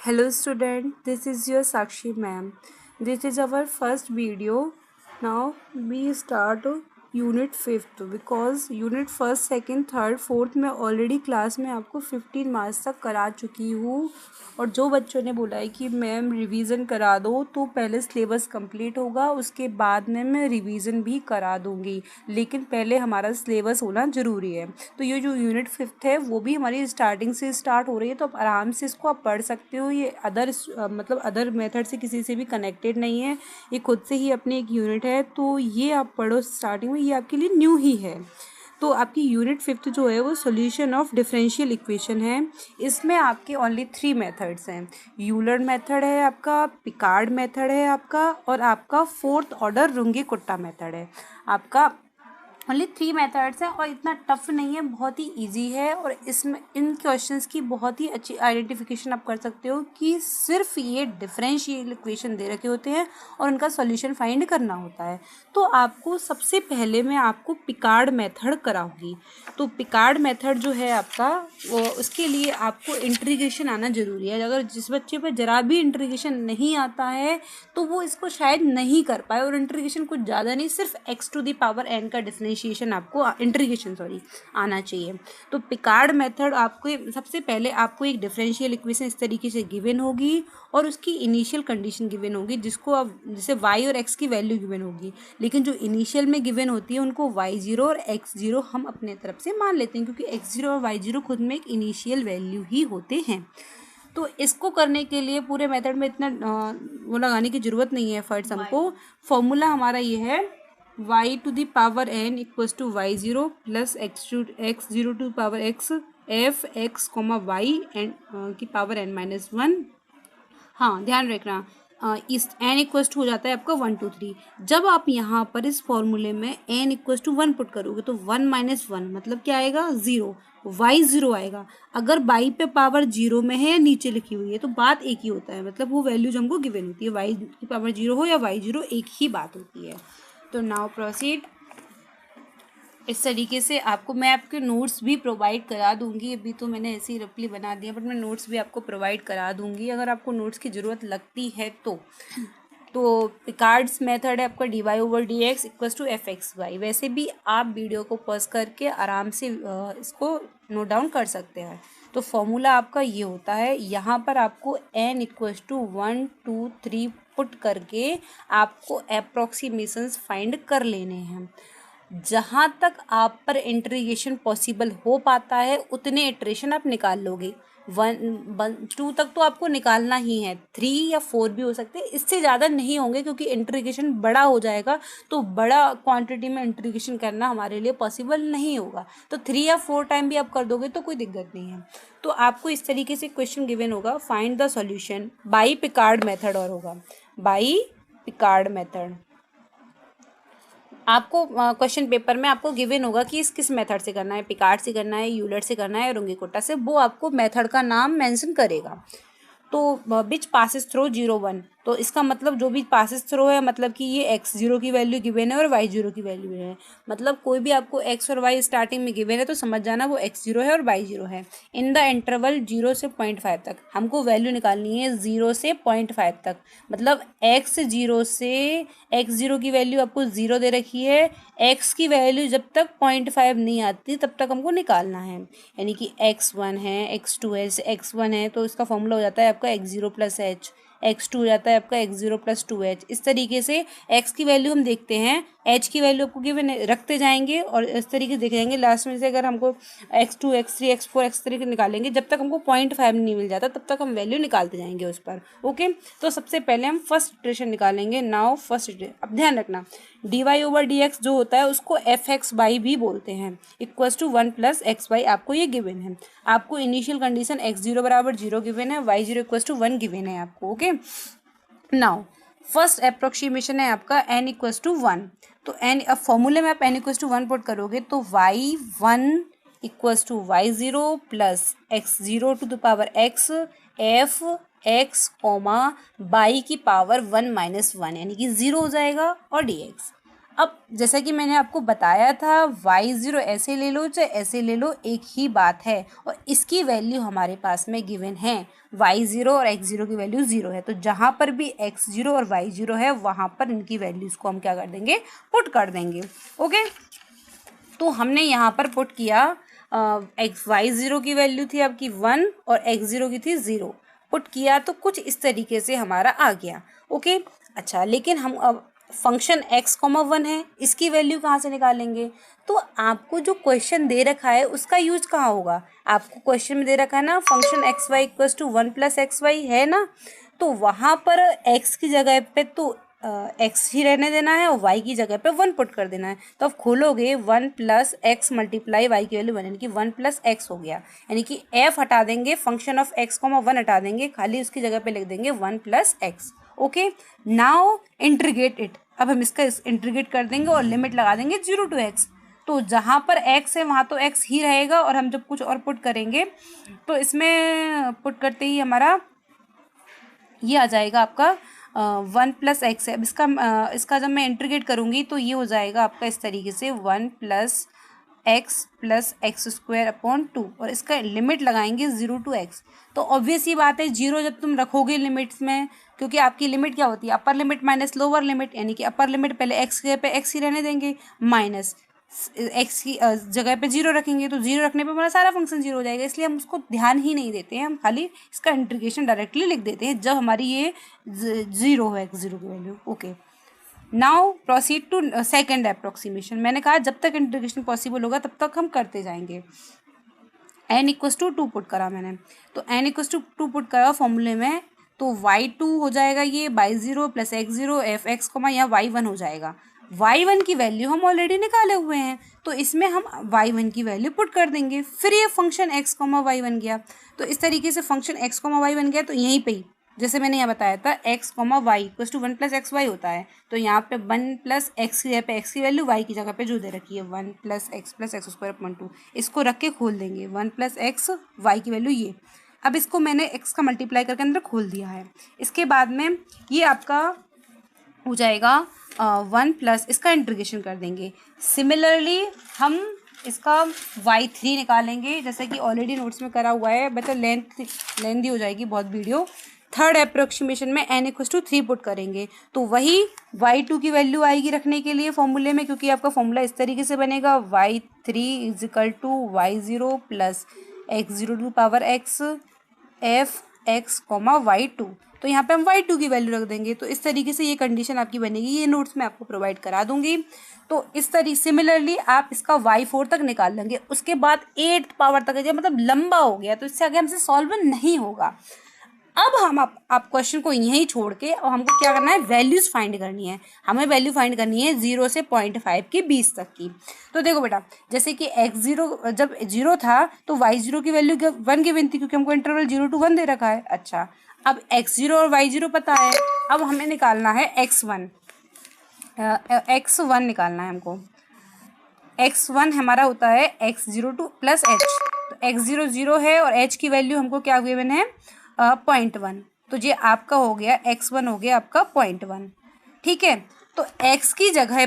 Hello student, this is your Sakshi ma'am. This is our first video. Now we start unit 5th because unit 1st, 2nd, 3rd, 4th में already class में आपको 15 marks तक करा चुकी हूँ। और जो बच्चों ने बोला है कि मैम रिवीजन करा दो तो पहले सिलेबस कंप्लीट होगा, उसके बाद में मैं रिवीजन भी करा दूँगी, लेकिन पहले हमारा सिलेबस होना ज़रूरी है। तो ये जो यूनिट 5th है वो भी हमारी स्टार्टिंग से स्टार्ट हो रही है, तो आप आराम से इसको आप पढ़ सकते हो। ये अदर मेथड से किसी से भी कनेक्टेड नहीं है, ये खुद से ही अपनी एक यूनिट है। तो ये आप पढ़ो स्टार्टिंग में, ये आपके लिए न्यू ही है। तो आपकी यूनिट 5th जो है वो सॉल्यूशन ऑफ डिफरेंशियल इक्वेशन है। इसमें आपके ओनली 3 मेथड्स हैं। यूलर मेथड है आपका, पिकार्ड मेथड है आपका, और आपका 4th ऑर्डर रुंगे-कुट्टा मेथड है आपका। ओनली 3 मेथड्स हैं और इतना टफ नहीं है, बहुत ही इजी है। और इसमें इन क्वेश्चंस की बहुत ही अच्छी आइडेंटिफिकेशन आप कर सकते हो कि सिर्फ ये डिफरेंशियल इक्वेशन दे रखे होते हैं और उनका सॉल्यूशन फाइंड करना होता है। तो आपको सबसे पहले मैं आपको पिकार्ड मेथड कराऊंगी। तो पिकार्ड मेथड जो है आपका, वो उसके लिए आपको इंटीग्रेशन आना ज़रूरी है। अगर जिस बच्चे पर ज़रा भी इंटीग्रेशन नहीं आता है तो वो इसको शायद नहीं कर पाए। और इंटीग्रेशन कुछ ज़्यादा नहीं, सिर्फ x to the power n का डिफरेंशिएशन आपको आना चाहिए। तो पिकार्ड मेथड आपको सबसे पहले आपको एक डिफरेंशियल इक्वेशन इस तरीके से गिवन होगी और उसकी इनिशियल कंडीशन गिवन होगी, जिसको आप जैसे y और x की वैल्यू गिवन होगी, लेकिन जो इनिशियल में गिवन होती है उनको y0 और x0 हम अपने तरफ से मान लेते हैं, क्योंकि x0 और y0 खुद में एक इनिशियल वैल्यू ही होते हैं। तो इसको करने के लिए पूरे मेथड में इतना वो लगाने की ज़रूरत नहीं है एफर्ट्स हमको। फॉर्मूला हमारा ये है, y to the power n equals to y0 plus x0 to power x f x comma Y and की पावर n-1। हाँ, ध्यान रखना इस n इक्वल्स टू हो जाता है आपका 1 2 3। जब आप यहाँ पर इस फॉर्मूले में n इक्वल्स टू 1 पुट करोगे तो 1-1 मतलब क्या आएगा, 0, y0 आएगा। अगर y पे पावर 0 में है या नीचे लिखी हुई है तो बात एक ही होता है, मतलब वो वैल्यू जो हमको गिवन होती है, y की पावर 0 हो या y0 एक ही बात होती है। तो नाउ प्रोसीड। इस तरीके से आपको मैं आपके नोट्स भी प्रोवाइड करा दूंगी। अभी तो मैंने ऐसे ही रफली बना दिया, बट मैं नोट्स भी आपको प्रोवाइड करा दूंगी अगर आपको नोट्स की ज़रूरत लगती है तो। पिकार्ड्स मेथड है आपका dy/dx इक्वल्स टू fxy। वैसे भी आप वीडियो को पॉज करके आराम से इसको नोट डाउन कर सकते हैं। तो फॉर्मूला आपका ये होता है, यहाँ पर आपको n इक्वल्स टू 1 2 3 पुट करके आपको अप्रॉक्सीमेशंस फाइंड कर लेने हैं। जहाँ तक आप पर इंटीग्रेशन पॉसिबल हो पाता है उतने इटरेशन आप निकाल लोगे। 2 तक तो आपको निकालना ही है, 3 या 4 भी हो सकते हैं, इससे ज़्यादा नहीं होंगे क्योंकि इंटीग्रेशन बड़ा हो जाएगा, तो बड़ा क्वांटिटी में इंटीग्रेशन करना हमारे लिए पॉसिबल नहीं होगा। तो 3 या 4 टाइम भी आप कर दोगे तो कोई दिक्कत नहीं है। तो आपको इस तरीके से क्वेश्चन गिवन होगा, find the solution by Picard method, और होगा बाई पिकार्ड मेथड। आपको क्वेश्चन पेपर में आपको गिवन होगा कि इस किस मेथड से करना है, पिकार्ड से करना है, यूलर से करना है, रुंगे-कुट्टा से, वो आपको मेथड का नाम मेंशन करेगा। तो विच पासिस थ्रू 0-1, तो इसका मतलब जो भी पासिस थ्रू है, मतलब कि ये x0 की वैल्यू गिवन है और y0 की वैल्यू है। मतलब कोई भी आपको x और y स्टार्टिंग में गिवन है तो समझ जाना वो x0 है और y0 है। इन द इंटरवल 0 से 0.5 तक हमको वैल्यू निकालनी है, 0 से 0.5 तक। मतलब x0 से x0 की वैल्यू आपको 0 दे रखी है, x की वैल्यू जब तक 0.5 नहीं आती तब तक हमको निकालना है। यानी कि x1 है, x2 है, x1 है तो इसका फॉर्मूला हो जाता है आपका x0 प्लस h, x2 हो जाता है आपका x0 प्लस 2h। इस तरीके से x की वैल्यू हम देखते हैं, h की वैल्यू आपको गिवन रखते जाएंगे और इस तरीके से देख जाएंगे। लास्ट में से अगर हमको x2 x3 x4 x तरीके निकालेंगे, जब तक हमको 0.5 नहीं मिल जाता तब तक हम वैल्यू निकालते जाएंगे उस पर। ओके, तो सबसे पहले हम फर्स्ट इटरेशन निकालेंगे। नाउ फर्स्ट इटरेशन, अब ध्यान रखना dy/dx जो होता है उसको fxy भी बोलते हैं, इक्वल्स टू 1 प्लस xy आपको ये गिवन है। आपको इनिशियल कंडीशन x0 बराबर 0 गिवन है, y0 इक्वल्स टू 1 गिवन है आपको। ओके, नाउ फर्स्ट अप्रोक्सीमेशन है आपका n इक्वल्स टू 1। तो n, अब फॉर्मूले में आप n इक्वल्स टू 1 पुट करोगे तो y1 equals to y0 plus x0 to the power x f x comma Y की पावर 1-1 यानी कि 0 हो जाएगा और dx। अब जैसा कि मैंने आपको बताया था y0 ऐसे ले लो चाहे ऐसे ले लो, एक ही बात है, और इसकी वैल्यू हमारे पास में गिवन है। y0 और x0 की वैल्यू 0 है, तो जहाँ पर भी x0 और y0 है वहाँ पर इनकी वैल्यूज़ को हम क्या कर देंगे, पुट कर देंगे। ओके, तो हमने यहाँ पर पुट किया y0 की वैल्यू थी आपकी 1 और x0 की थी 0, पुट किया तो कुछ इस तरीके से हमारा आ गया। ओके, अच्छा, लेकिन हम अब फंक्शन x, 1 है, इसकी वैल्यू कहाँ से निकालेंगे? तो आपको जो क्वेश्चन दे रखा है उसका यूज कहाँ होगा? आपको क्वेश्चन में दे रखा है ना function X Y equals to 1 + xy है ना, तो वहाँ पर x की जगह पे तो x ही रहने देना है और y की जगह पे 1 पुट कर देना है। तो अब खोलोगे 1 + x मल्टीप्लाई y की वैल्यू 1, यानी कि 1 + x हो गया, यानी कि f हटा देंगे, फंक्शन ऑफ x, 1 हटा देंगे, खाली उसकी जगह पे लिख देंगे 1 + x। Okay, now integrate it. अब हम इसका इंटीग्रेट कर देंगे और लिमिट लगा देंगे 0 to x। तो जहाँ पर x है वहाँ तो x ही रहेगा, और हम जब कुछ और पुट करेंगे तो इसमें पुट करते ही हमारा ये आ जाएगा आपका 1 + x है। अब इसका जब मैं इंटीग्रेट करूँगी तो ये हो जाएगा आपका इस तरीके से 1 + x + x² 2, और इसका लिमिट लगाएंगे 0 to x। तो ऑब्वियस ही बात है 0 जब तुम रखोगे लिमिट्स में, क्योंकि आपकी लिमिट क्या होती है, upper limit minus lower limit, यानी कि अपर लिमिट पहले x के पे x ही रहने देंगे, माइनस x की जगह पे 0 रखेंगे, तो 0 रखने पे हमारा सारा फंक्शन 0 हो जाएगा, इसलिए हम उसको ध्यान ही नहीं देते हैं, हम खाली इसका इंटीग्रेशन डायरेक्टली लिख देते हैं जब हमारी ये 0 है x0 की value. Okay, now proceed to second approximation. मैंने कहा जब तक इंटीग्रेशन पॉसिबल होगा तब तक हम करते जाएंगे। n = 2 पुट करा मैंने, तो n = 2 पुट करा फॉर्मूले में, तो y2 हो जाएगा ये y0 + x0 f(x), यहाँ y1 हो जाएगा। y1 की वैल्यू हम ऑलरेडी निकाले हुए हैं, तो इसमें हम y1 की वैल्यू पुट कर देंगे, फिर ये फंक्शन x, y बन गया। तो इस तरीके से फंक्शन x, y बन गया, तो यहीं पे ही जैसे मैंने यहाँ बताया था x, y = 1 + xy होता है, तो यहाँ पे 1 + x की जगह पे x की वैल्यू y की जगह पे जो दे रखी है 1 + x + x² 2, इसको रख के खोल देंगे 1 + x, y की वैल्यू ये। अब इसको मैंने x का मल्टीप्लाई करके अंदर खोल दिया है। इसके बाद में ये आपका हो जाएगा 1 + इसका इंटीग्रेशन कर देंगे। सिमिलरली हम इसका y3 निकालेंगे, जैसे कि ऑलरेडी नोट्स में करा हुआ है, बट लेंथी हो जाएगी बहुत वीडियो। थर्ड अप्रोक्सीमेशन में n = 3 पुट करेंगे, तो वही y2 की वैल्यू आएगी रखने के लिए फॉर्मूले में, क्योंकि आपका फॉर्मूला इस तरीके से बनेगा y3 = y0 + x0⁴x f(x, y2), तो यहाँ पे हम y2 की वैल्यू रख देंगे। तो इस तरीके से ये कंडीशन आपकी बनेगी, ये नोट्स में आपको प्रोवाइड करा दूंगी। तो इस तरीके सिमिलरली आप इसका y4 तक निकाल लेंगे, उसके बाद 8th पावर तक है, मतलब लंबा हो गया, तो इससे आगे हमसे सॉल्व नहीं होगा। अब हम आप क्वेश्चन को यहीं छोड़ के और हमको क्या करना है, वैल्यूज फाइंड करनी है। हमें वैल्यू फाइंड करनी है 0 से 0.5 के 20 तक की। तो देखो बेटा, जैसे कि x0 जब 0 था तो y0 की वैल्यू 1 गिवन थी, क्योंकि हमको इंटरवल 0 to 1 दे रखा है। अच्छा, अब x0 और y0 पता है, अब हमें निकालना है x1 निकालना है हमको। x1 हमारा होता है x0 + h, तो x0 0 है और h की वैल्यू हमको क्या गिवन है 0.1, तो ये आपका हो गया x1 हो गया आपका 0.1। ठीक है, तो x की जगह